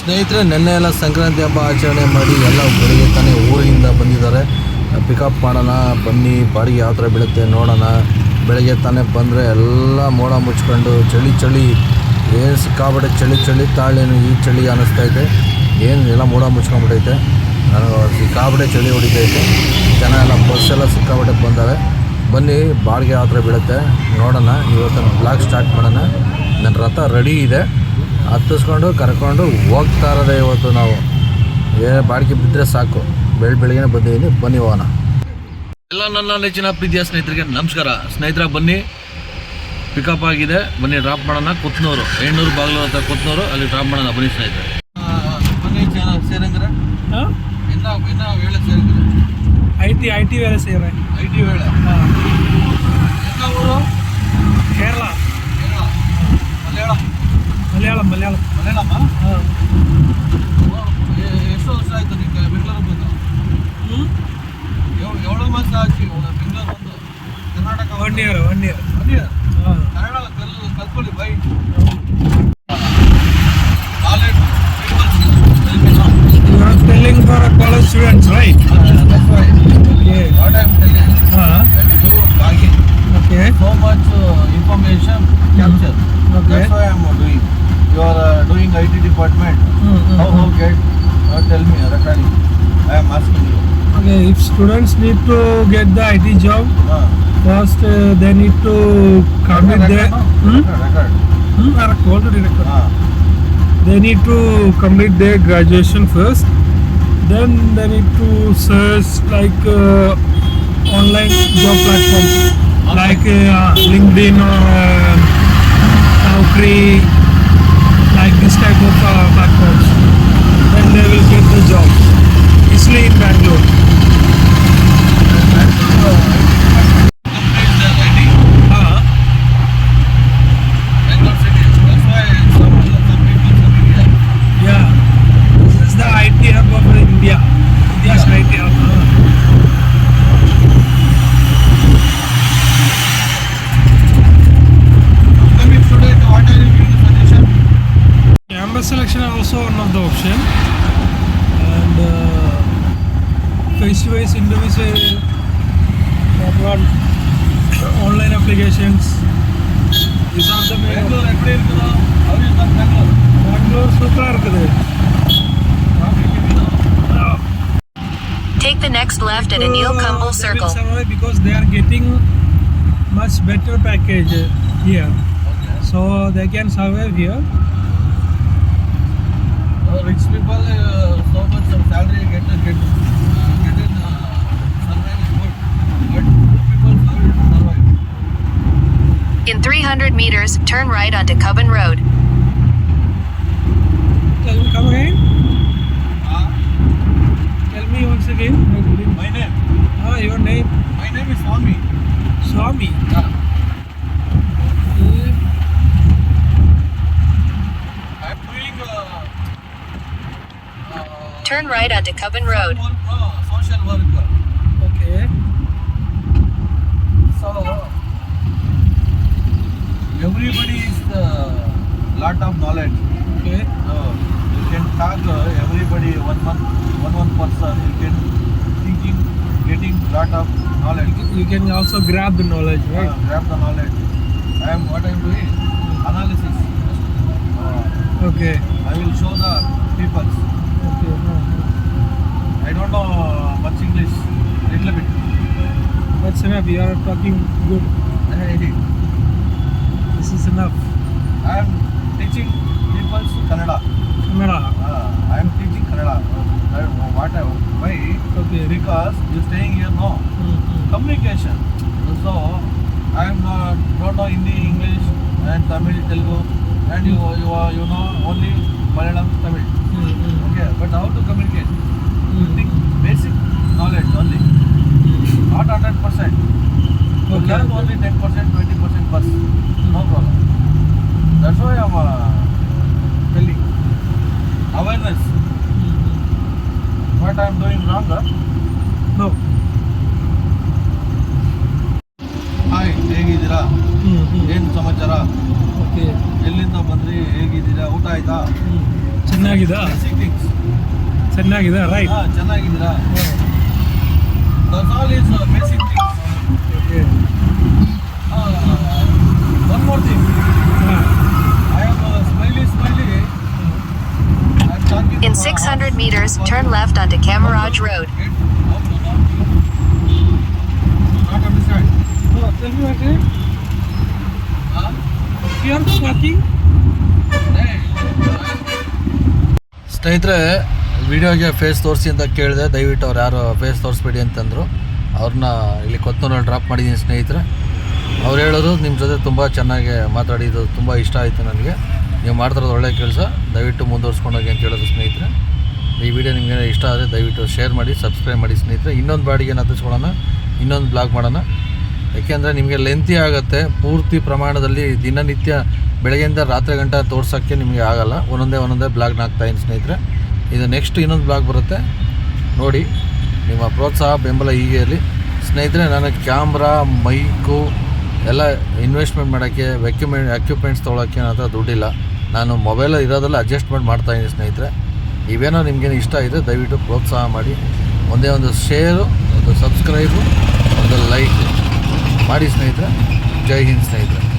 ಸ್ನೇಹಿತರೆ, ನೆನ್ನೆ ಎಲ್ಲ ಸಂಕ್ರಾಂತಿ ಹಬ್ಬ ಆಚರಣೆ ಮಾಡಿ ಎಲ್ಲ ಬೆಳಿಗ್ಗೆ ತಾನೇ ಊರಿಂದ ಬಂದಿದ್ದಾರೆ. ಪಿಕಪ್ ಮಾಡೋಣ ಬನ್ನಿ, ಬಾಡಿಗೆ ಯಾವ ಥರ ಬೀಳುತ್ತೆ ನೋಡೋಣ. ಬೆಳಗ್ಗೆ ತಾನೇ ಬಂದರೆ ಎಲ್ಲ ಮೋಡ ಮುಚ್ಕೊಂಡು ಚಳಿ ಏನು ಸಿಕ್ಕಾಬಿಟ್ಟೆ ಚಳಿ ತಾಳೇನು ಈ ಚಳಿ ಅನ್ನಿಸ್ತೈತೆ. ಏನು ಎಲ್ಲ ಮೋಡ ಮುಚ್ಕೊಂಡ್ಬಿಟ್ಟೈತೆ. ನನಗೆ ಸಿಕ್ಕಾಬಿಟ್ಟೆ ಚಳಿ ಹೊಡಿತೈತೆ. ಜನ ಎಲ್ಲ ಬಸ್ಸೆಲ್ಲ ಸಿಕ್ಕಾಬಿಟ್ಟೆ ಬಂದಾವೆ. ಬನ್ನಿ, ಬಾಡಿಗೆ ಯಾವ ಥರ ಬೀಳುತ್ತೆ ನೋಡೋಣ. ಇವತ್ತು ಬ್ಲಾಗ್ ಸ್ಟಾರ್ಟ್ ಮಾಡೋಣ. ನನ್ನ ರಥ ರೆಡಿ ಇದೆ, ಹತ್ತಿಸ್ಕೊಂಡು ಕರ್ಕೊಂಡು ಹೋಗ್ತಾ ಇರೋದೇ ಇವತ್ತು ನಾವು. ಬಾಡಿಗೆ ಬಿದ್ದರೆ ಸಾಕು. ಬೆಳಗ್ಗೆನೇ ಬಂದಿದ್ದೀನಿ, ಬನ್ನಿ ಹೋಗೋಣ. ಎಲ್ಲ ನನ್ನ ನೆಚ್ಚಿನ ಪ್ರೀತಿಯ ಸ್ನೇಹಿತರಿಗೆ ನಮಸ್ಕಾರ. ಸ್ನೇಹಿತರ ಬನ್ನಿ, ಪಿಕಪ್ ಆಗಿದೆ, ಬನ್ನಿ ಡ್ರಾಪ್ ಮಾಡೋಣ. ಕೊತ್ನೂರು ಎಣ್ಣೂರು ಬಾಗಿಲು ಹತ್ರ ಕೊತ್ನೂರು, ಅಲ್ಲಿ ಡ್ರಾಪ್ ಮಾಡೋಣ. ಬನ್ನಿ ಸ್ನೇಹಿತರೆ, ಬನ್ನಿ ಸೇರಂಗ್ರೆ என்ன வேலை செய்யுங்க? ஐடி வேலை செய்கிறேன். ஐடி வேலை. என்ன ஊரு? கேரளா. ಮಲಯಾಳಂ. ಮಲಯಾಳಮ್ಮ? ಎಷ್ಟು ವರ್ಷ ಆಯಿತು ನಿಮಗೆ ಬೆಂಗಳೂರು ಬಂದು? ಎವಳು ಮಾಸ ಆಚೆ ಬೆಂಗಳೂರು ಬಂದು? ಕರ್ನಾಟಕ 1 year. ಕನ್ನಡ ಕಲ್ತ್ಕೊಳ್ಳಿ ಬೈ. College You are telling for college students, right? That's right. Okay. What I'm telling, I will do blogging. Okay. So much information capture. Okay. That's why I'm doing. You are doing IT department. How get? Tell me, recording. I am asking you. Okay. If students need to get the IT job, first they need to come with their Record. They need to complete their graduation first. Then they need to search like online job platforms like LinkedIn or Naukri, like this type of platforms. Then they will get the job easily in Bangalore. Yeah, this is the IT hub of India. India's IT hub. Upcoming student, what are you giving suggestion? Campus selection is also one of the option, and face-to-face interviews, online applications. These are the main. Bengaluru ಎಕಡೆ ಇರ್ತದೋ? How is that Bangalore? Bangalore super இருக்குது. Take the next left at Anil Kumbal They Circle. will survive because they are getting much better package here, Okay. so they can survive here. Rich people, so much of salary get in survive is good. But poor people survive. In 300 meters, turn right onto Cubbon Road. Tell me, come again. Ah, Tell me once again. my name. Your name? My name is Swami. Swami. Yeah. I'm doing Turn right onto Cubbon Road. social work. Okay. So everybody is lot of knowledge. Okay. You can talk everybody one person. You can thinking, getting lot of knowledge. You can also grab the knowledge, right? Grab the knowledge. What I'm doing analysis. Okay. I will show the people. Okay. I don't know much English, little bit. That's enough. You are talking good. This is enough. I am teaching people Kannada. Kannada. I am teaching Kannada. Why? Okay. Because you staying here, no communication. So I am don't know Hindi, English, and Tamil, Telugu, and you know only Malayalam, Tamil. Okay, but how to communicate? You think basic knowledge only, not 100%. You Okay. learn only 10%, 20% first. No problem. That's why I'm telling awareness. What I'm doing wrong? No. Hi, ಹೇಗಿದ್ದೀರಾ? ಏನು ಸಮಾಚಾರ? Okay. ಎಲ್ಲಿಂದ ಬಂದ್ರಿ? ಹೇಗಿದ್ದೀರಾ? ಊಟ ಆಯ್ತಾ? ಚೆನ್ನಾಗಿದೆ ಚೆನ್ನಾಗಿದೆ ರೈಟ್ ಚೆನ್ನಾಗಿದ್ದೀರಾ all is basic okay one more thing I am smiley In 600 meters, turn left onto Kamaraj Road. not understand tell me what is here parking ಸ್ನೇಹಿತರೆ ವಿಡಿಯೋಗೆ ಫೇಸ್ ತೋರಿಸಿ ಅಂತ ಕೇಳಿದೆ ದಯವಿಟ್ಟು ಅವ್ರು ಯಾರು ಫೇಸ್ ತೋರಿಸ್ಬೇಡಿ ಅಂತಂದರು ಅವ್ರನ್ನ ಇಲ್ಲಿ ಕೊತ್ತನೂರಲ್ಲಿ ಡ್ರಾಪ್ ಮಾಡಿದ್ದೀನಿ ಸ್ನೇಹಿತರೆ ಅವ್ರು ಹೇಳೋದು ನಿಮ್ಮ ಜೊತೆ ತುಂಬ ಚೆನ್ನಾಗಿ ಮಾತಾಡಿದ್ದು ತುಂಬ ಇಷ್ಟ ಆಯಿತು ನನಗೆ ನೀವು ಮಾಡ್ತಿರೋದು ಒಳ್ಳೆಯ ಕೆಲಸ ದಯವಿಟ್ಟು ಮುಂದುವರ್ಸ್ಕೊಂಡೋಗಿ ಅಂತ ಹೇಳೋದು ಸ್ನೇಹಿತರೆ ಈ ವಿಡಿಯೋ ನಿಮಗೆ ಇಷ್ಟ ಆದರೆ ದಯವಿಟ್ಟು ಶೇರ್ ಮಾಡಿ ಸಬ್ಸ್ಕ್ರೈಬ್ ಮಾಡಿ ಸ್ನೇಹಿತರೆ ಇನ್ನೊಂದು ಬಾಡಿಗೆ ಹತ್ತಿಸ್ಕೊಳ್ಳೋಣ ಇನ್ನೊಂದು ಬ್ಲಾಗ್ ಮಾಡೋಣ ಯಾಕೆಂದರೆ ನಿಮಗೆ ಲೆಂತಿ ಆಗುತ್ತೆ ಪೂರ್ತಿ ಪ್ರಮಾಣದಲ್ಲಿ ದಿನನಿತ್ಯ ಬೆಳಗ್ಗೆಯಿಂದ ರಾತ್ರಿ ಗಂಟೆ ತೋರ್ಸೋಕ್ಕೆ ನಿಮಗೆ ಆಗೋಲ್ಲ ಒಂದೊಂದೇ ಬ್ಲಾಗ್ನ ಹಾಕ್ತಾಯಿದ್ದೀನಿ ಸ್ನೇಹಿತರೆ ಇದು ನೆಕ್ಸ್ಟ್ ಇನ್ನೊಂದು ಬ್ಲಾಗ್ ಬರುತ್ತೆ ನೋಡಿ ನಿಮ್ಮ ಪ್ರೋತ್ಸಾಹ ಬೆಂಬಲ ಹೀಗೆ ಇರಲಿ ಸ್ನೇಹಿತರೆ ನನಗೆ ಕ್ಯಾಮ್ರಾ ಮೈಕು ಎಲ್ಲ ಇನ್ವೆಸ್ಟ್ಮೆಂಟ್ ಮಾಡೋಕ್ಕೆ ಎಕ್ವಿಪ್ಮೆಂಟ್ಸ್ ತೊಗೊಳೋಕ್ಕೆ ನನ್ನ ಹತ್ರ ದುಡ್ಡಿಲ್ಲ ನಾನು ಮೊಬೈಲಲ್ಲಿ ಇರೋದೆಲ್ಲ ಅಡ್ಜಸ್ಟ್ಮೆಂಟ್ ಮಾಡ್ತಾಯಿದ್ದೀನಿ ಸ್ನೇಹಿತರೆ ಇವೇನೋ ನಿಮಗೇನು ಇಷ್ಟ ಇದೆ ದಯವಿಟ್ಟು ಪ್ರೋತ್ಸಾಹ ಮಾಡಿ ಒಂದೇ ಒಂದು ಶೇರು ಒಂದು ಸಬ್ಸ್ಕ್ರೈಬು ಒಂದು ಲೈಕ್ ಮಾಡಿ ಸ್ನೇಹಿತರೆ ಜೈ ಹಿಂದ್ ಸ್ನೇಹಿತರೆ